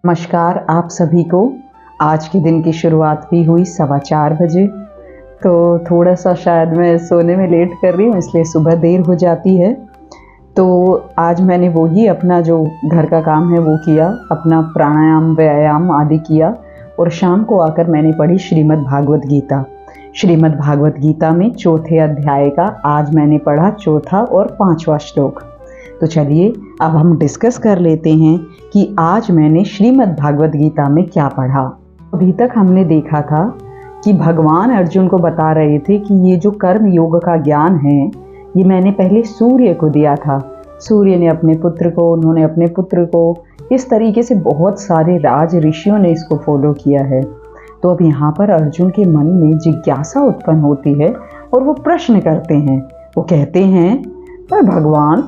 नमस्कार आप सभी को। आज के दिन की शुरुआत भी हुई 4:15 बजे। तो थोड़ा सा शायद मैं सोने में लेट कर रही हूँ, इसलिए सुबह देर हो जाती है। तो आज मैंने वही अपना जो घर का काम है वो किया, अपना प्राणायाम व्यायाम आदि किया और शाम को आकर मैंने पढ़ी श्रीमद् भागवत गीता। श्रीमद् भागवत गीता में चौथे अध्याय का आज मैंने पढ़ा चौथा और 5वां श्लोक। तो चलिए अब हम डिस्कस कर लेते हैं कि आज मैंने श्रीमद् भागवत गीता में क्या पढ़ा। अभी तक हमने देखा था कि भगवान अर्जुन को बता रहे थे कि ये जो कर्म योग का ज्ञान है ये मैंने पहले सूर्य को दिया था। सूर्य ने अपने पुत्र को, उन्होंने अपने पुत्र को, इस तरीके से बहुत सारे राज ऋषियों ने इसको फॉलो किया है। तो अब यहाँ पर अर्जुन के मन में जिज्ञासा उत्पन्न होती है और वो प्रश्न करते हैं। वो कहते हैं, पर भगवान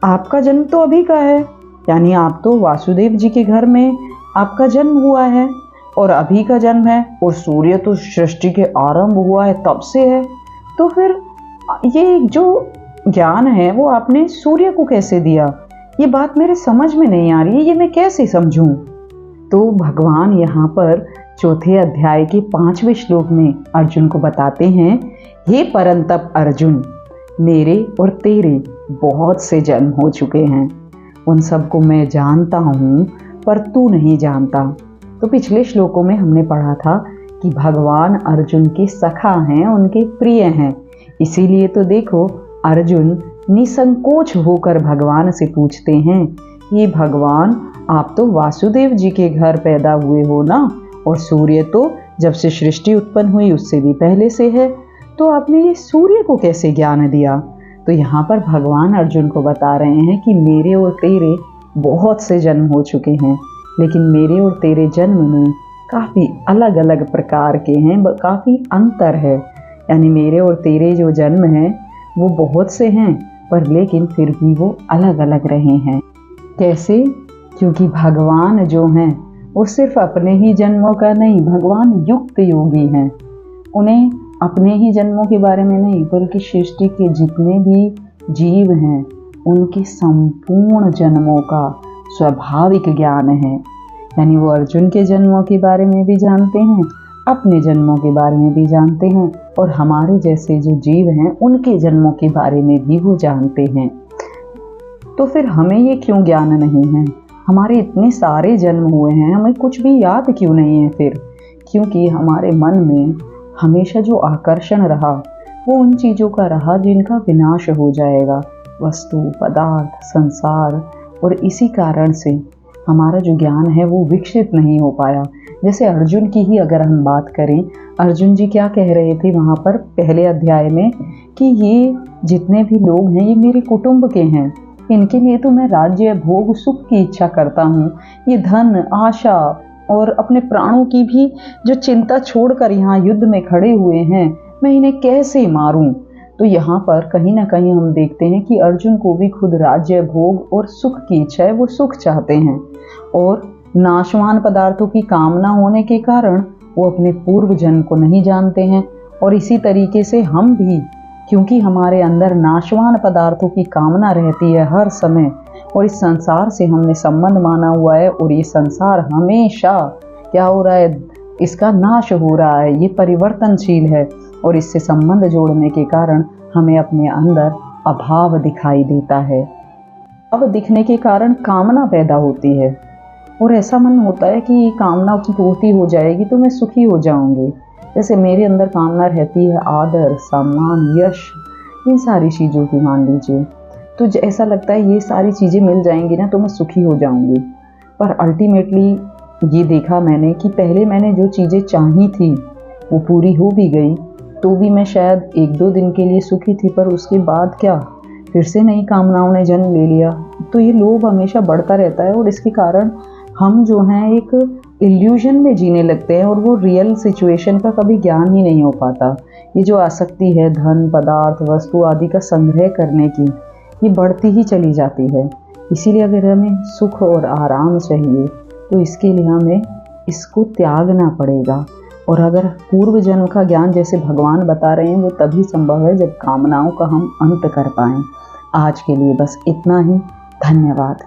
आपका जन्म तो अभी का है, यानी आप तो वासुदेव जी के घर में आपका जन्म हुआ है और अभी का जन्म है, और सूर्य तो सृष्टि के आरंभ हुआ है तब से है। तो फिर ये जो ज्ञान है वो आपने सूर्य को कैसे दिया? ये बात मेरे समझ में नहीं आ रही है, ये मैं कैसे समझूं? तो भगवान यहाँ पर चौथे अध्याय के 5वें श्लोक में अर्जुन को बताते हैं, हे परंतप अर्जुन, मेरे और तेरे बहुत से जन्म हो चुके हैं, उन सबको मैं जानता हूँ पर तू नहीं जानता। तो पिछले श्लोकों में हमने पढ़ा था कि भगवान अर्जुन के सखा हैं, उनके प्रिय हैं। इसीलिए तो देखो अर्जुन निसंकोच होकर भगवान से पूछते हैं, ये भगवान आप तो वासुदेव जी के घर पैदा हुए हो ना, और सूर्य तो जब से सृष्टि उत्पन्न हुई उससे भी पहले से है, तो आपने ये सूर्य को कैसे ज्ञान दिया? तो यहाँ पर भगवान अर्जुन को बता रहे हैं कि मेरे और तेरे बहुत से जन्म हो चुके हैं, लेकिन मेरे और तेरे जन्म में काफ़ी अलग अलग प्रकार के हैं, काफ़ी अंतर है। यानी मेरे और तेरे जो जन्म हैं वो बहुत से हैं, पर लेकिन फिर भी वो अलग अलग रहे हैं। कैसे? क्योंकि भगवान जो हैं वो सिर्फ अपने ही जन्मों का नहीं, भगवान युक्त योगी हैं। उन्हें अपने ही जन्मों के बारे में नहीं, बल्कि सृष्टि के जितने भी जीव हैं उनके संपूर्ण जन्मों का स्वाभाविक ज्ञान है। यानी वो अर्जुन के जन्मों के बारे में भी जानते हैं, अपने जन्मों के बारे में भी जानते हैं, और हमारे जैसे जो जीव हैं उनके जन्मों के बारे में भी वो जानते हैं। तो फिर हमें ये क्यों ज्ञान नहीं है? हमारे इतने सारे जन्म हुए हैं, हमें कुछ भी याद क्यों नहीं है फिर? क्योंकि हमारे मन में हमेशा जो आकर्षण रहा वो उन चीज़ों का रहा जिनका विनाश हो जाएगा, वस्तु, पदार्थ, संसार, और इसी कारण से हमारा जो ज्ञान है वो विकसित नहीं हो पाया। जैसे अर्जुन की ही अगर हम बात करें, अर्जुन जी क्या कह रहे थे वहाँ पर पहले अध्याय में कि ये जितने भी लोग हैं ये मेरे कुटुंब के हैं, इनके लिए तो मैं राज्य भोग सुख की इच्छा करता हूँ, ये धन आशा और अपने प्राणों की भी जो चिंता छोड़कर यहाँ युद्ध में खड़े हुए हैं, मैं इन्हें कैसे मारूं? तो यहाँ पर कहीं ना कहीं हम देखते हैं कि अर्जुन को भी खुद राज्य भोग और सुख की इच्छा है, वो सुख चाहते हैं, और नाशवान पदार्थों की कामना होने के कारण वो अपने पूर्व जन्म को नहीं जानते हैं। और इसी तरीके से हम भी, क्योंकि हमारे अंदर नाशवान पदार्थों की कामना रहती है हर समय, और इस संसार से हमने संबंध माना हुआ है, और ये संसार हमेशा क्या हो रहा है, इसका नाश हो रहा है, ये परिवर्तनशील है, और इससे संबंध जोड़ने के कारण हमें अपने अंदर अभाव दिखाई देता है। अब दिखने के कारण कामना पैदा होती है, और ऐसा मन होता है कि कामना की पूर्ति हो जाएगी तो मैं सुखी हो जाऊंगी। जैसे मेरे अंदर कामना रहती है आदर, सम्मान, यश, इन सारी चीज़ों की, मान लीजिए, तो ऐसा लगता है ये सारी चीज़ें मिल जाएंगी ना तो मैं सुखी हो जाऊंगी। पर अल्टीमेटली ये देखा मैंने कि पहले मैंने जो चीज़ें चाही थी वो पूरी हो भी गई, तो भी मैं शायद 1-2 दिन के लिए सुखी थी, पर उसके बाद क्या फिर से नई कामनाओं ने जन्म ले लिया। तो ये लोभ हमेशा बढ़ता रहता है, और इसके कारण हम जो हैं एक इल्यूजन में जीने लगते हैं, और वो रियल सिचुएशन का कभी ज्ञान ही नहीं हो पाता। ये जो आसक्ति है धन, पदार्थ, वस्तु आदि का संग्रह करने की, ये बढ़ती ही चली जाती है। इसीलिए अगर हमें सुख और आराम चाहिए तो इसके लिए हमें इसको त्यागना पड़ेगा। और अगर पूर्व जन्म का ज्ञान जैसे भगवान बता रहे हैं वो तभी संभव है जब कामनाओं का हम अंत कर पाएं। आज के लिए बस इतना ही। धन्यवाद।